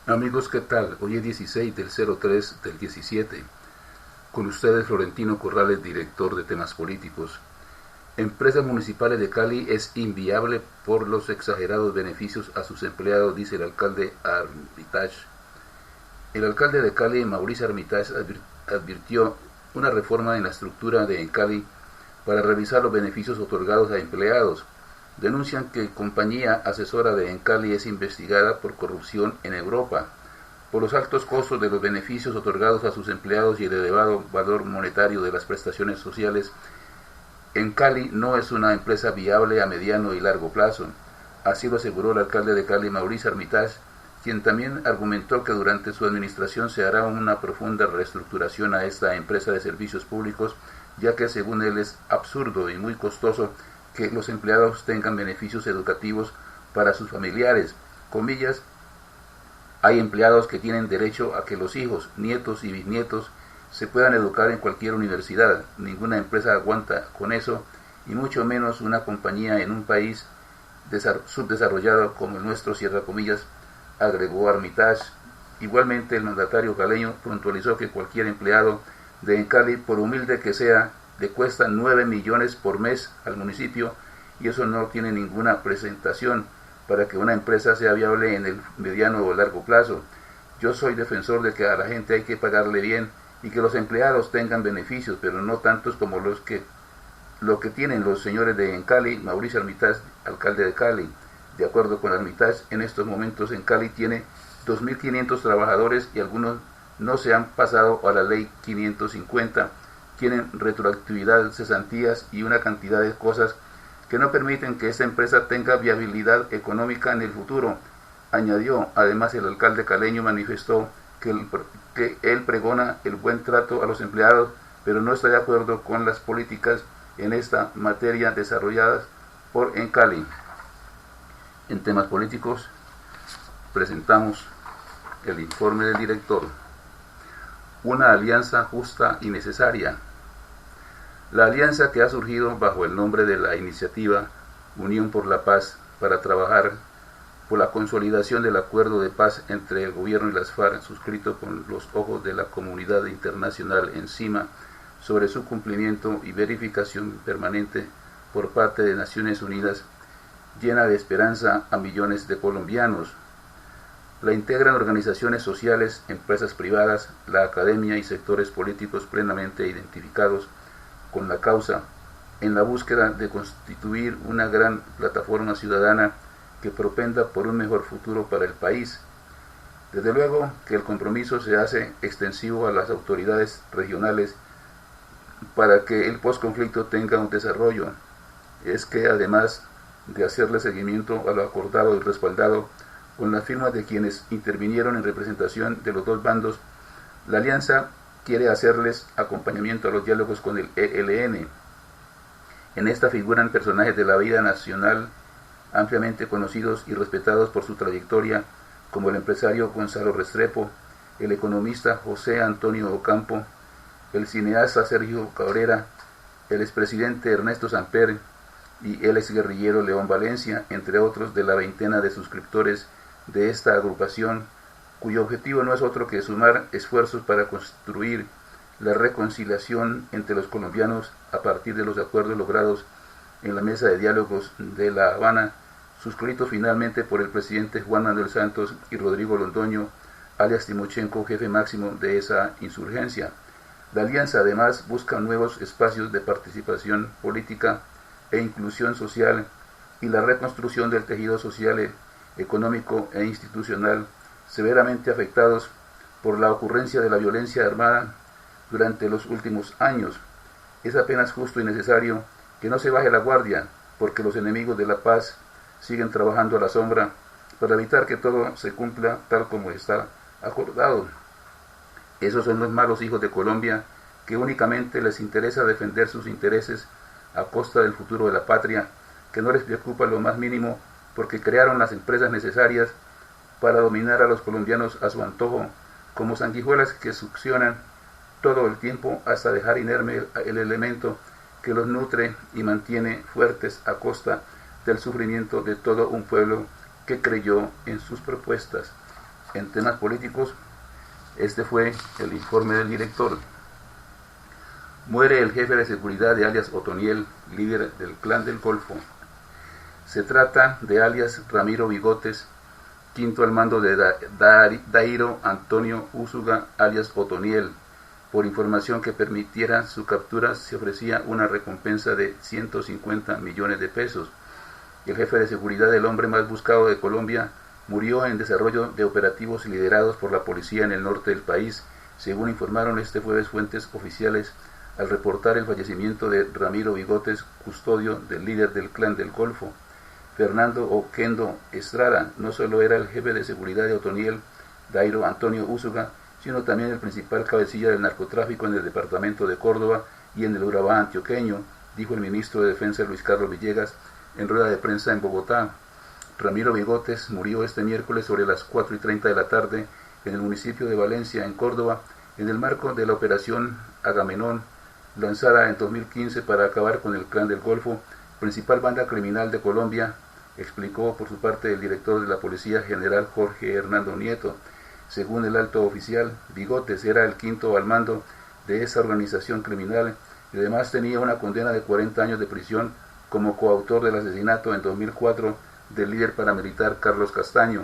Amigos, ¿qué tal? Hoy es 16 del 03 del 17. Con ustedes Florentino Corrales, director de temas políticos. Empresas municipales de Cali es inviable por los exagerados beneficios a sus empleados, dice el alcalde Armitage. El alcalde de Cali, Mauricio Armitage, advirtió una reforma en la estructura de Cali para revisar los beneficios otorgados a empleados. Denuncian que compañía asesora de Encali es investigada por corrupción en Europa, por los altos costos de los beneficios otorgados a sus empleados y el elevado valor monetario de las prestaciones sociales. Encali no es una empresa viable a mediano y largo plazo. Así lo aseguró el alcalde de Cali, Mauricio Armitage, quien también argumentó que durante su administración se hará una profunda reestructuración a esta empresa de servicios públicos, ya que según él es absurdo y muy costoso que los empleados tengan beneficios educativos para sus familiares. Comillas, hay empleados que tienen derecho a que los hijos, nietos y bisnietos se puedan educar en cualquier universidad. Ninguna empresa aguanta con eso, y mucho menos una compañía en un país subdesarrollado como el nuestro, cierra comillas, agregó Armitage. Igualmente, el mandatario caleño puntualizó que cualquier empleado de Encali, por humilde que sea, le cuesta 9 millones por mes al municipio, y eso no tiene ninguna presentación para que una empresa sea viable en el mediano o largo plazo. Yo soy defensor de que a la gente hay que pagarle bien y que los empleados tengan beneficios, pero no tantos como lo que tienen los señores de Encali. Mauricio Armitage, alcalde de Cali. De acuerdo con Armitage, en estos momentos en Cali tiene 2.500 trabajadores y algunos no se han pasado a la ley 550, tienen retroactividad, cesantías y una cantidad de cosas que no permiten que esta empresa tenga viabilidad económica en el futuro, añadió. Además, el alcalde caleño manifestó que él pregona el buen trato a los empleados, pero no está de acuerdo con las políticas en esta materia desarrolladas por Encali. En temas políticos, presentamos el informe del director. Una alianza justa y necesaria. La alianza que ha surgido bajo el nombre de la iniciativa Unión por la Paz para trabajar por la consolidación del acuerdo de paz entre el gobierno y las FARC, suscrito con los ojos de la comunidad internacional encima, sobre su cumplimiento y verificación permanente por parte de Naciones Unidas, llena de esperanza a millones de colombianos. La integran organizaciones sociales, empresas privadas, la academia y sectores políticos plenamente identificados con la causa, en la búsqueda de constituir una gran plataforma ciudadana que propenda por un mejor futuro para el país. Desde luego que el compromiso se hace extensivo a las autoridades regionales para que el posconflicto tenga un desarrollo. Es que además de hacerle seguimiento a lo acordado y respaldado con la firma de quienes intervinieron en representación de los dos bandos, la alianza quiere hacerles acompañamiento a los diálogos con el ELN. En esta figuran personajes de la vida nacional ampliamente conocidos y respetados por su trayectoria, como el empresario Gonzalo Restrepo, el economista José Antonio Ocampo, el cineasta Sergio Cabrera, el expresidente Ernesto Samper y el exguerrillero León Valencia, entre otros de la veintena de suscriptores de esta agrupación, cuyo objetivo no es otro que sumar esfuerzos para construir la reconciliación entre los colombianos a partir de los acuerdos logrados en la mesa de diálogos de La Habana, suscrito finalmente por el presidente Juan Manuel Santos y Rodrigo Londoño, alias Timochenko, jefe máximo de esa insurgencia. La alianza además busca nuevos espacios de participación política e inclusión social y la reconstrucción del tejido social, económico e institucional severamente afectados por la ocurrencia de la violencia armada durante los últimos años. Es apenas justo y necesario que no se baje la guardia, porque los enemigos de la paz siguen trabajando a la sombra para evitar que todo se cumpla tal como está acordado. Esos son los malos hijos de Colombia, que únicamente les interesa defender sus intereses a costa del futuro de la patria, que no les preocupa lo más mínimo porque crearon las empresas necesarias para dominar a los colombianos a su antojo, como sanguijuelas que succionan todo el tiempo hasta dejar inerme el elemento que los nutre y mantiene fuertes a costa del sufrimiento de todo un pueblo que creyó en sus propuestas. en temas políticos, este fue el informe del director. Muere el jefe de seguridad de alias Otoniel, líder del Clan del Golfo. Se trata de alias Ramiro Bigotes, quinto al mando de Dairo Antonio Úsuga, alias Otoniel. Por información que permitiera su captura se ofrecía una recompensa de 150 millones de pesos. El jefe de seguridad del hombre más buscado de Colombia murió en desarrollo de operativos liderados por la policía en el norte del país, según informaron este jueves fuentes oficiales al reportar el fallecimiento de Ramiro Bigotes, custodio del líder del Clan del Golfo. Fernando Oquendo Estrada no solo era el jefe de seguridad de Otoniel, Dairo Antonio Úsuga, sino también el principal cabecilla del narcotráfico en el departamento de Córdoba y en el Urabá antioqueño, dijo el ministro de Defensa Luis Carlos Villegas en rueda de prensa en Bogotá. Ramiro Bigotes murió este miércoles sobre las 4:30 de la tarde en el municipio de Valencia, en Córdoba, en el marco de la operación Agamenón, lanzada en 2015 para acabar con el Clan del Golfo, principal banda criminal de Colombia, explicó por su parte el director de la Policía General Jorge Hernando Nieto. Según el alto oficial, Bigotes era el quinto al mando de esa organización criminal y además tenía una condena de 40 años de prisión como coautor del asesinato en 2004 del líder paramilitar Carlos Castaño.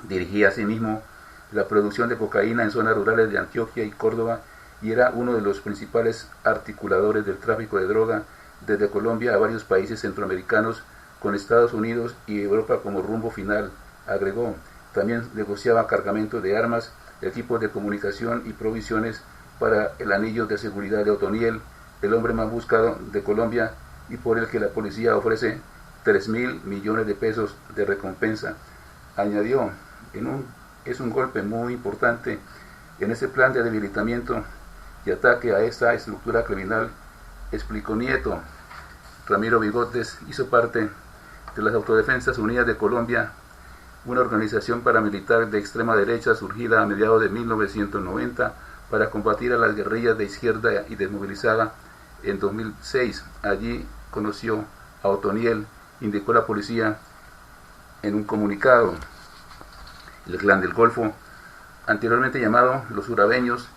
Dirigía asimismo la producción de cocaína en zonas rurales de Antioquia y Córdoba y era uno de los principales articuladores del tráfico de droga desde Colombia a varios países centroamericanos, con Estados Unidos y Europa como rumbo final, agregó. También negociaba cargamento de armas, equipos de comunicación y provisiones para el anillo de seguridad de Otoniel, el hombre más buscado de Colombia y por el que la policía ofrece 3.000 millones de pesos de recompensa. Añadió, es un golpe muy importante en ese plan de debilitamiento y ataque a esta estructura criminal, explicó Nieto. Ramiro Bigotes hizo parte de las Autodefensas Unidas de Colombia, una organización paramilitar de extrema derecha surgida a mediados de 1990 para combatir a las guerrillas de izquierda y desmovilizada en 2006. Allí conoció a Otoniel, indicó la policía en un comunicado. El Clan del Golfo, anteriormente llamado Los Urabeños,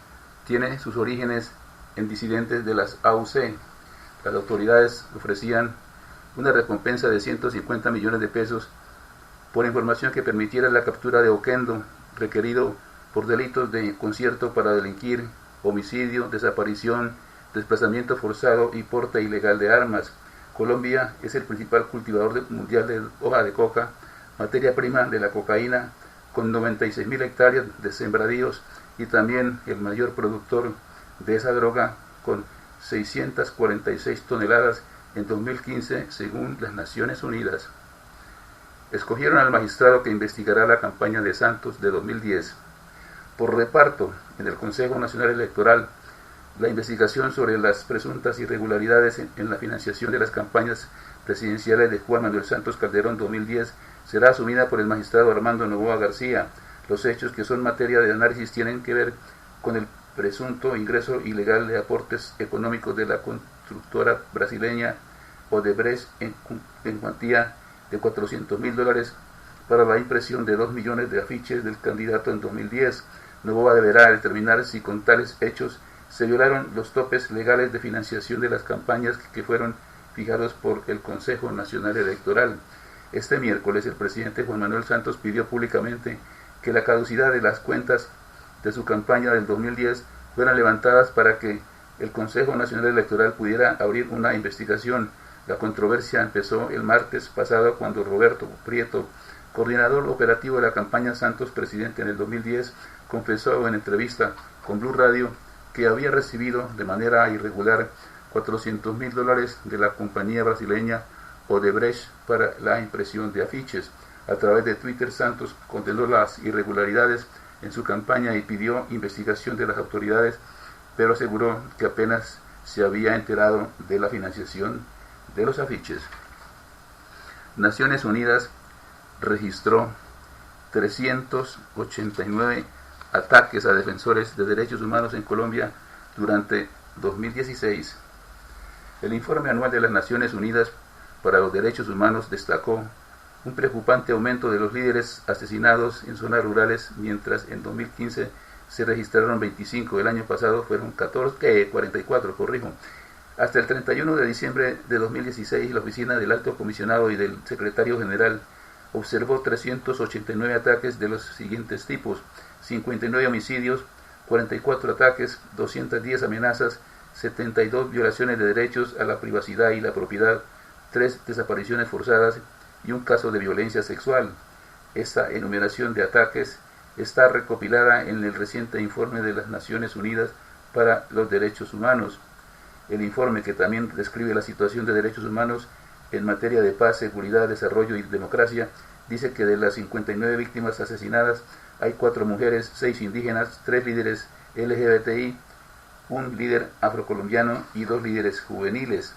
tiene sus orígenes en disidentes de las AUC. Las autoridades ofrecían una recompensa de 150 millones de pesos por información que permitiera la captura de Oquendo, requerido por delitos de concierto para delinquir, homicidio, desaparición, desplazamiento forzado y porte ilegal de armas. Colombia es el principal cultivador mundial de hoja de coca, materia prima de la cocaína, con 96.000 hectáreas de sembradíos y también el mayor productor de esa droga, con 646 toneladas en 2015, según las Naciones Unidas. Escogieron al magistrado que investigará la campaña de Santos de 2010. Por reparto, en el Consejo Nacional Electoral, la investigación sobre las presuntas irregularidades en la financiación de las campañas presidenciales de Juan Manuel Santos Calderón 2010 será asumida por el magistrado Armando Noboa García. Los hechos que son materia de análisis tienen que ver con el presunto ingreso ilegal de aportes económicos de la constructora brasileña Odebrecht en cuantía de $400.000 para la impresión de 2 millones de afiches del candidato en 2010. Noboa deberá determinar si con tales hechos se violaron los topes legales de financiación de las campañas que fueron fijados por el Consejo Nacional Electoral. Este miércoles el presidente Juan Manuel Santos pidió públicamente que la caducidad de las cuentas de su campaña del 2010 fueran levantadas para que el Consejo Nacional Electoral pudiera abrir una investigación. La controversia empezó el martes pasado cuando Roberto Prieto, coordinador operativo de la campaña Santos Presidente en el 2010, confesó en entrevista con Blue Radio que había recibido de manera irregular $400.000 de la compañía brasileña Odebrecht para la impresión de afiches. A través de Twitter, Santos condenó las irregularidades en su campaña y pidió investigación de las autoridades, pero aseguró que apenas se había enterado de la financiación de los afiches. Naciones Unidas registró 389 ataques a defensores de derechos humanos en Colombia durante 2016. El informe anual de las Naciones Unidas para los Derechos Humanos destacó un preocupante aumento de los líderes asesinados en zonas rurales, mientras en 2015 se registraron 25, el año pasado fueron 44, corrijo. Hasta el 31 de diciembre de 2016, la oficina del Alto Comisionado y del Secretario General observó 389 ataques de los siguientes tipos: 59 homicidios, 44 ataques, 210 amenazas, 72 violaciones de derechos a la privacidad y la propiedad, 3 desapariciones forzadas y un caso de violencia sexual. Esta enumeración de ataques está recopilada en el reciente informe de las Naciones Unidas para los Derechos Humanos. El informe, que también describe la situación de derechos humanos en materia de paz, seguridad, desarrollo y democracia, dice que de las 59 víctimas asesinadas hay 4 mujeres, 6 indígenas, 3 líderes LGBTI, un líder afrocolombiano y 2 líderes juveniles.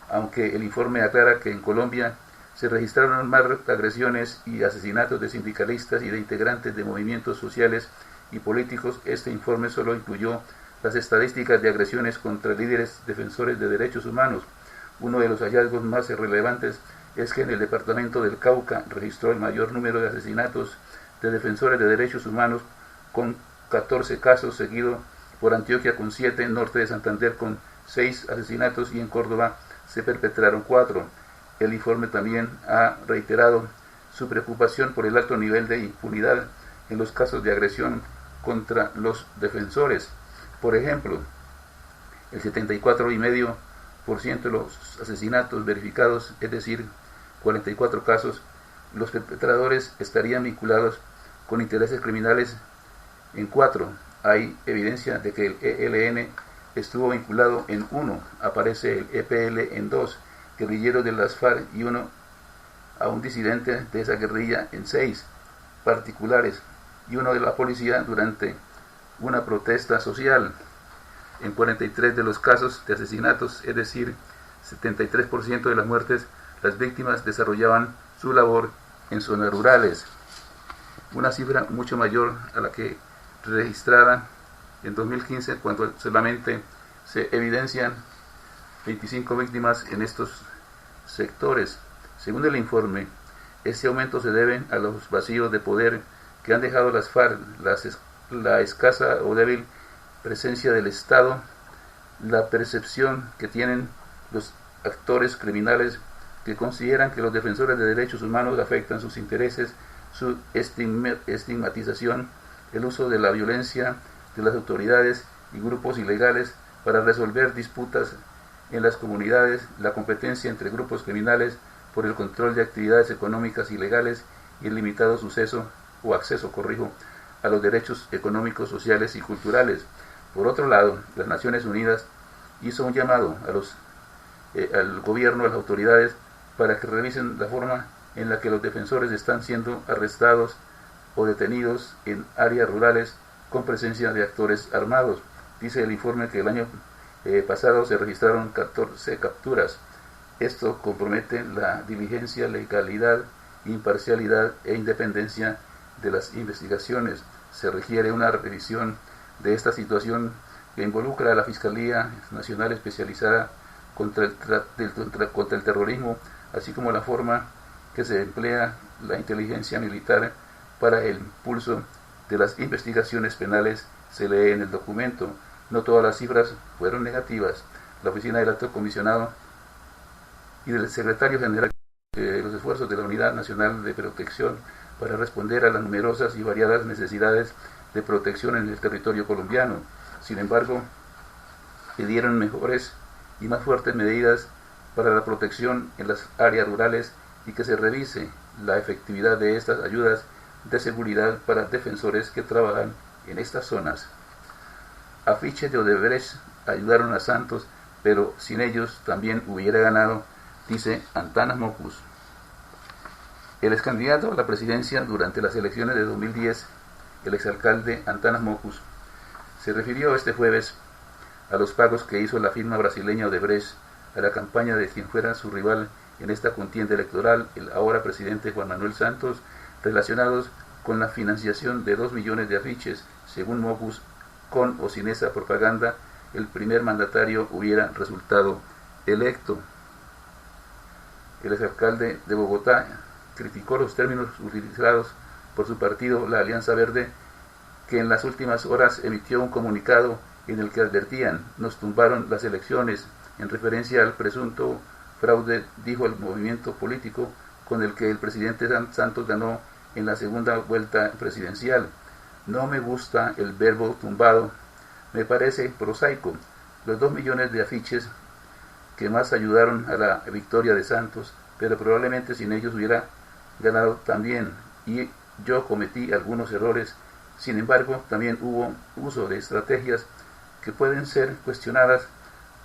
Aunque el informe aclara que en Colombia se registraron más agresiones y asesinatos de sindicalistas y de integrantes de movimientos sociales y políticos, este informe solo incluyó las estadísticas de agresiones contra líderes defensores de derechos humanos. Uno de los hallazgos más relevantes es que en el departamento del Cauca registró el mayor número de asesinatos de defensores de derechos humanos, con 14 casos, seguido por Antioquia con 7, norte de Santander con 6 asesinatos y en Córdoba se perpetraron 4. El informe también ha reiterado su preocupación por el alto nivel de impunidad en los casos de agresión contra los defensores. Por ejemplo, el 74,5% de los asesinatos verificados, es decir, 44 casos, los perpetradores estarían vinculados con intereses criminales. En 4 hay evidencia de que el ELN estuvo vinculado en 1, aparece el EPL en 2, guerrilleros de las FARC y a un disidente de esa guerrilla en 6 particulares y uno de la policía durante una protesta social. En 43 de los casos de asesinatos, es decir, 73% de las muertes, las víctimas desarrollaban su labor en zonas rurales, una cifra mucho mayor a la que registrada en 2015, cuando solamente se evidencian 25 víctimas en estos sectores. Según el informe, este aumento se debe a los vacíos de poder que han dejado las FARC, la escasa o débil presencia del Estado, la percepción que tienen los actores criminales que consideran que los defensores de derechos humanos afectan sus intereses, su estigmatización, el uso de la violencia de las autoridades y grupos ilegales para resolver disputas en las comunidades, la competencia entre grupos criminales por el control de actividades económicas ilegales y el limitado acceso a los derechos económicos, sociales y culturales. Por otro lado, las Naciones Unidas hizo un llamado al gobierno, a las autoridades, para que revisen la forma en la que los defensores están siendo arrestados o detenidos en áreas rurales con presencia de actores armados. Dice el informe que el año pasado se registraron 14 capturas. Esto compromete la diligencia, legalidad, imparcialidad e independencia de las investigaciones. Se requiere una revisión de esta situación que involucra a la Fiscalía Nacional Especializada contra el terrorismo, así como la forma que se emplea la inteligencia militar para el impulso de las investigaciones penales. Se lee en el documento. No todas las cifras fueron negativas. La Oficina del Alto Comisionado y del Secretario General de los esfuerzos de la Unidad Nacional de Protección para responder a las numerosas y variadas necesidades de protección en el territorio colombiano. Sin embargo, pidieron mejores y más fuertes medidas para la protección en las áreas rurales y que se revise la efectividad de estas ayudas de seguridad para defensores que trabajan en estas zonas. Afiches de Odebrecht ayudaron a Santos, pero sin ellos también hubiera ganado, dice Antanas Mockus. El excandidato a la presidencia durante las elecciones de 2010, el exalcalde Antanas Mockus, se refirió este jueves a los pagos que hizo la firma brasileña Odebrecht a la campaña de quien fuera su rival en esta contienda electoral, el ahora presidente Juan Manuel Santos, relacionados con la financiación de 2 millones de afiches. Según Mockus, con o sin esa propaganda, el primer mandatario hubiera resultado electo. El exalcalde de Bogotá, criticó los términos utilizados por su partido, la Alianza Verde, que en las últimas horas emitió un comunicado en el que advertían: nos tumbaron las elecciones, en referencia al presunto fraude, dijo el movimiento político con el que el presidente Santos ganó en la segunda vuelta presidencial. No me gusta el verbo tumbado, me parece prosaico. Los 2 millones de afiches que más ayudaron a la victoria de Santos, pero probablemente sin ellos hubiera ganado también, y yo cometí algunos errores. Sin embargo, también hubo uso de estrategias que pueden ser cuestionadas,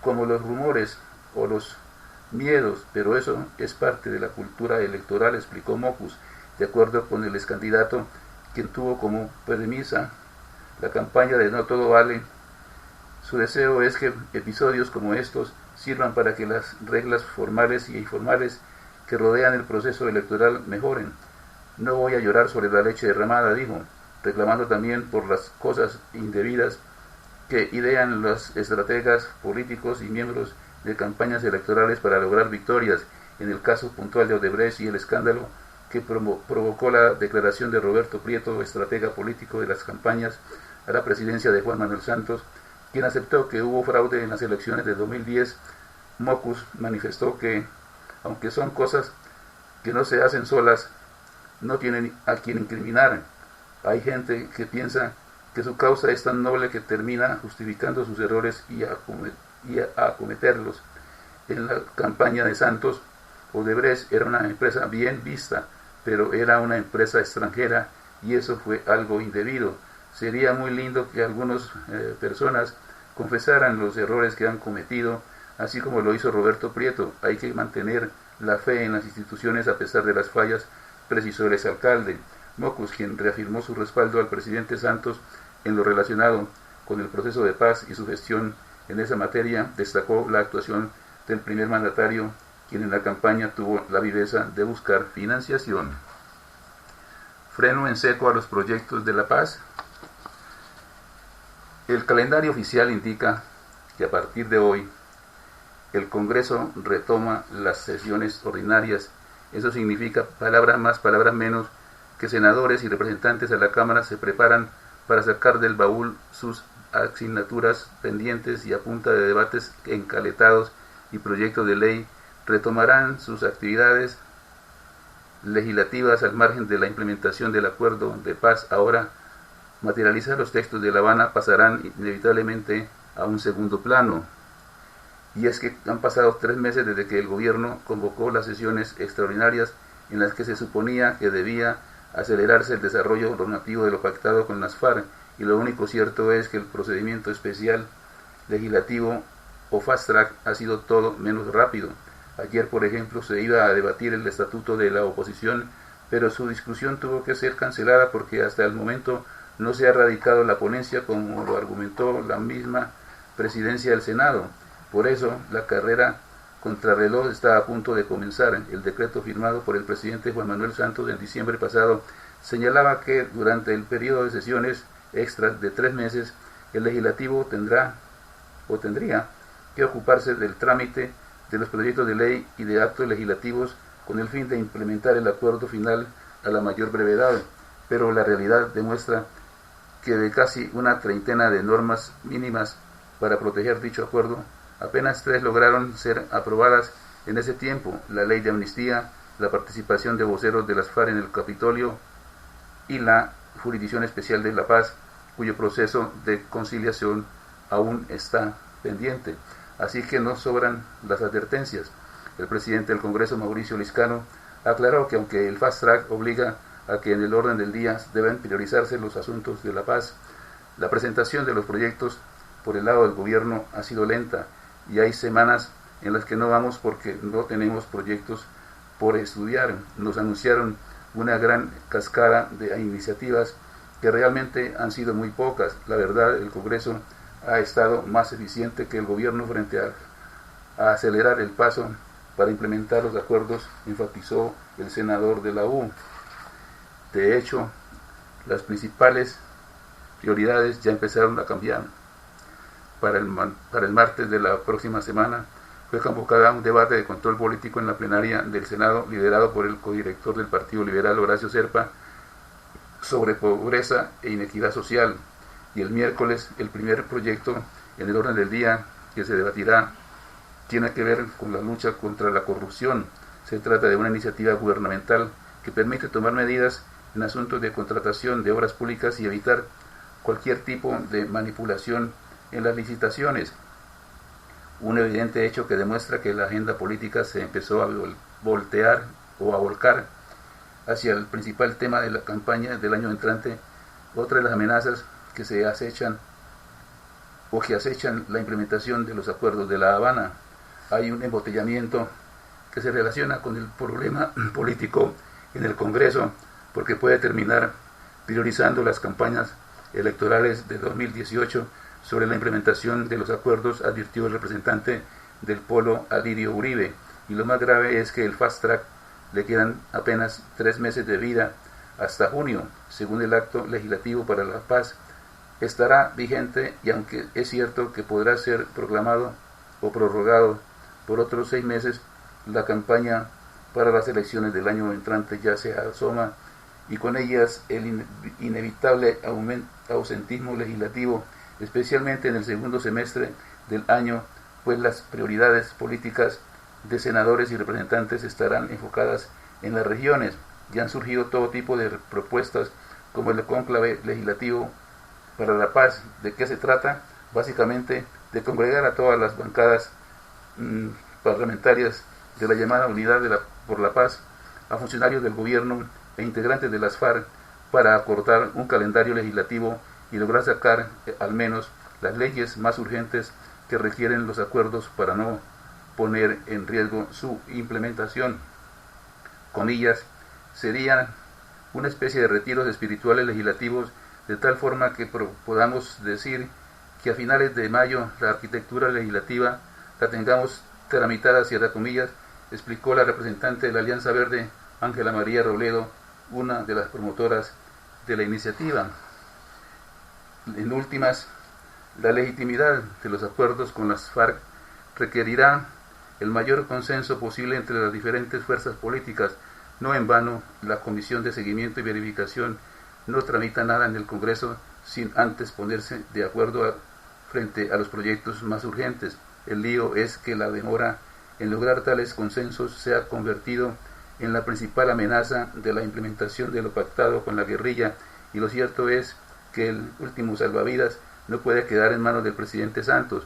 como los rumores o los miedos, pero eso es parte de la cultura electoral, explicó Mockus, de acuerdo con el excandidato, quien tuvo como premisa la campaña de No Todo Vale. Su deseo es que episodios como estos sirvan para que las reglas formales y informales que rodean el proceso electoral mejoren. No voy a llorar sobre la leche derramada, dijo, reclamando también por las cosas indebidas que idean los estrategas políticos y miembros de campañas electorales para lograr victorias, en el caso puntual de Odebrecht y el escándalo que provocó la declaración de Roberto Prieto, estratega político de las campañas a la presidencia de Juan Manuel Santos, quien aceptó que hubo fraude en las elecciones de 2010. Mockus manifestó que, aunque son cosas que no se hacen solas, no tienen a quien incriminar. Hay gente que piensa que su causa es tan noble que termina justificando sus errores y acometerlos. En la campaña de Santos, Odebrecht era una empresa bien vista, pero era una empresa extranjera y eso fue algo indebido. Sería muy lindo que algunas personas confesaran los errores que han cometido, así como lo hizo Roberto Prieto. Hay que mantener la fe en las instituciones a pesar de las fallas, precisó el exalcalde. Mockus, quien reafirmó su respaldo al presidente Santos en lo relacionado con el proceso de paz y su gestión en esa materia, destacó la actuación del primer mandatario, quien en la campaña tuvo la viveza de buscar financiación. Freno en seco a los proyectos de la paz. El calendario oficial indica que a partir de hoy el Congreso retoma las sesiones ordinarias. Eso significa, palabra más, palabra menos, que senadores y representantes de la Cámara se preparan para sacar del baúl sus asignaturas pendientes y a punta de debates encaletados y proyectos de ley retomarán sus actividades legislativas al margen de la implementación del acuerdo de paz. Ahora, materializar los textos de La Habana pasarán inevitablemente a un segundo plano. Y es que han pasado 3 meses desde que el gobierno convocó las sesiones extraordinarias en las que se suponía que debía acelerarse el desarrollo normativo de lo pactado con las FARC, y lo único cierto es que el procedimiento especial legislativo o fast track ha sido todo menos rápido. Ayer, por ejemplo, se iba a debatir el estatuto de la oposición, pero su discusión tuvo que ser cancelada porque hasta el momento no se ha radicado la ponencia, como lo argumentó la misma presidencia del Senado. Por eso, la carrera contrarreloj está a punto de comenzar. El decreto firmado por el presidente Juan Manuel Santos en diciembre pasado señalaba que durante el periodo de sesiones extras de 3 meses, el legislativo tendría que ocuparse del trámite de los proyectos de ley y de actos legislativos con el fin de implementar el acuerdo final a la mayor brevedad. Pero la realidad demuestra que de casi una treintena de normas mínimas para proteger dicho acuerdo, apenas 3 lograron ser aprobadas en ese tiempo: la ley de amnistía, la participación de voceros de las FARC en el Capitolio y la Jurisdicción Especial de la Paz, cuyo proceso de conciliación aún está pendiente. Así que no sobran las advertencias. El presidente del Congreso, Mauricio Liscano, aclaró que aunque el fast track obliga a que en el orden del día deben priorizarse los asuntos de la paz, la presentación de los proyectos por el lado del gobierno ha sido lenta y hay semanas en las que no vamos porque no tenemos proyectos por estudiar. Nos anunciaron una gran cascada de iniciativas que realmente han sido muy pocas. La verdad, el Congreso ha estado más eficiente que el gobierno frente a acelerar el paso para implementar los acuerdos, enfatizó el senador de la U. De hecho, las principales prioridades ya empezaron a cambiar. Para el martes de la próxima semana, fue convocada a un debate de control político en la plenaria del Senado, liderado por el codirector del Partido Liberal, Horacio Serpa, sobre pobreza e inequidad social. Y el miércoles, el primer proyecto en el orden del día que se debatirá tiene que ver con la lucha contra la corrupción. Se trata de una iniciativa gubernamental que permite tomar medidas en asuntos de contratación de obras públicas y evitar cualquier tipo de manipulación en las licitaciones. Un evidente hecho que demuestra que la agenda política se empezó a voltear o a volcar hacia el principal tema de la campaña del año entrante. Otra de las amenazas que se acechan o que acechan la implementación de los acuerdos de La Habana. Hay un embotellamiento que se relaciona con el problema político en el Congreso, porque puede terminar priorizando las campañas electorales de 2018 sobre la implementación de los acuerdos, advirtió el representante del Polo, Alirio Uribe. Y lo más grave es que el Fast Track le quedan apenas 3 meses de vida hasta junio, según el acto legislativo para la paz. Estará vigente, y aunque es cierto que podrá ser proclamado o prorrogado por otros 6 meses, la campaña para las elecciones del año entrante ya se asoma, y con ellas el inevitable ausentismo legislativo, especialmente en el segundo semestre del año, pues las prioridades políticas de senadores y representantes estarán enfocadas en las regiones. Ya han surgido todo tipo de propuestas, como el cónclave legislativo para la paz. ¿De qué se trata? Básicamente de congregar a todas las bancadas parlamentarias de la llamada Unidad por la Paz, a funcionarios del gobierno e integrantes de las FARC, para acordar un calendario legislativo y lograr sacar al menos las leyes más urgentes que requieren los acuerdos para no poner en riesgo su implementación. Comillas, serían una especie de retiros espirituales legislativos, de tal forma que podamos decir que a finales de mayo la arquitectura legislativa la tengamos tramitada, cierra comillas, explicó la representante de la Alianza Verde, Ángela María Robledo, una de las promotoras de la iniciativa. En últimas, la legitimidad de los acuerdos con las FARC requerirá el mayor consenso posible entre las diferentes fuerzas políticas. No en vano, la Comisión de Seguimiento y Verificación no tramita nada en el Congreso sin antes ponerse de acuerdo frente a los proyectos más urgentes. El lío es que la demora en lograr tales consensos se ha convertido en la principal amenaza de la implementación de lo pactado con la guerrilla, y lo cierto es que el último salvavidas no puede quedar en manos del presidente Santos.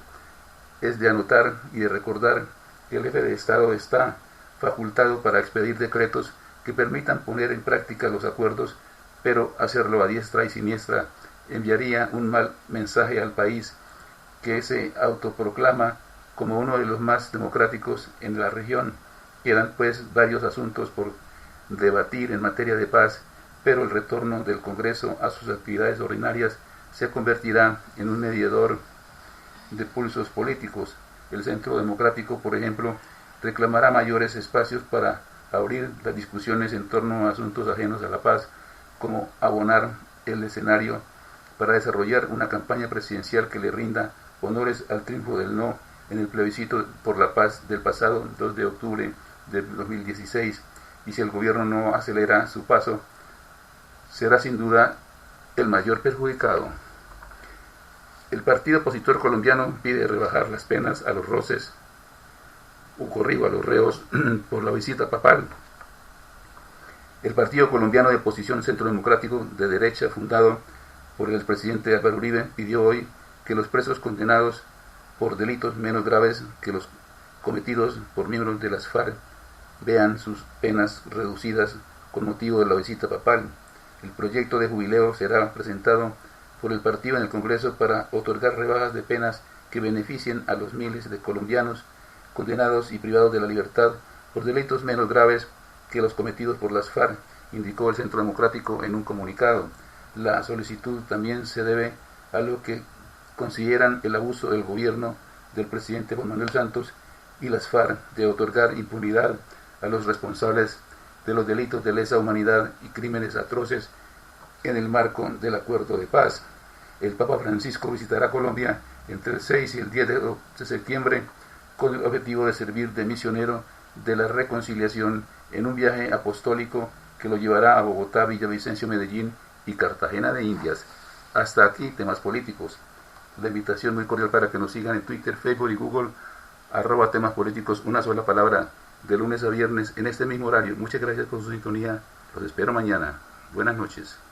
Es de anotar y de recordar que el jefe de Estado está facultado para expedir decretos que permitan poner en práctica los acuerdos, pero hacerlo a diestra y siniestra enviaría un mal mensaje al país, que se autoproclama como uno de los más democráticos en la región. Quedan pues varios asuntos por debatir en materia de paz, pero el retorno del Congreso a sus actividades ordinarias se convertirá en un mediador de pulsos políticos. El Centro Democrático, por ejemplo, reclamará mayores espacios para abrir las discusiones en torno a asuntos ajenos a la paz, como abonar el escenario para desarrollar una campaña presidencial que le rinda honores al triunfo del no en el plebiscito por la paz del pasado 2 de octubre de 2016, y si el gobierno no acelera su paso, será sin duda el mayor perjudicado. El partido opositor colombiano pide rebajar las penas a los roces ocurrido a los reos por la visita papal. El partido colombiano de oposición Centro Democrático de derecha, fundado por el presidente Álvaro Uribe, pidió hoy que los presos condenados por delitos menos graves que los cometidos por miembros de las FARC vean sus penas reducidas con motivo de la visita papal. El proyecto de jubileo será presentado por el partido en el Congreso para otorgar rebajas de penas que beneficien a los miles de colombianos condenados y privados de la libertad por delitos menos graves que los cometidos por las FARC, indicó el Centro Democrático en un comunicado. La solicitud también se debe a lo que consideran el abuso del gobierno del presidente Juan Manuel Santos y las FARC de otorgar impunidad a los responsables de los delitos de lesa humanidad y crímenes atroces en el marco del acuerdo de paz. El Papa Francisco visitará Colombia entre el 6 y el 10 de septiembre con el objetivo de servir de misionero de la reconciliación en un viaje apostólico que lo llevará a Bogotá, Villavicencio, Medellín y Cartagena de Indias. Hasta aquí temas políticos. La invitación muy cordial para que nos sigan en Twitter, Facebook y Google, @temas políticos, una sola palabra, de lunes a viernes en este mismo horario. Muchas gracias por su sintonía. Los espero mañana. Buenas noches.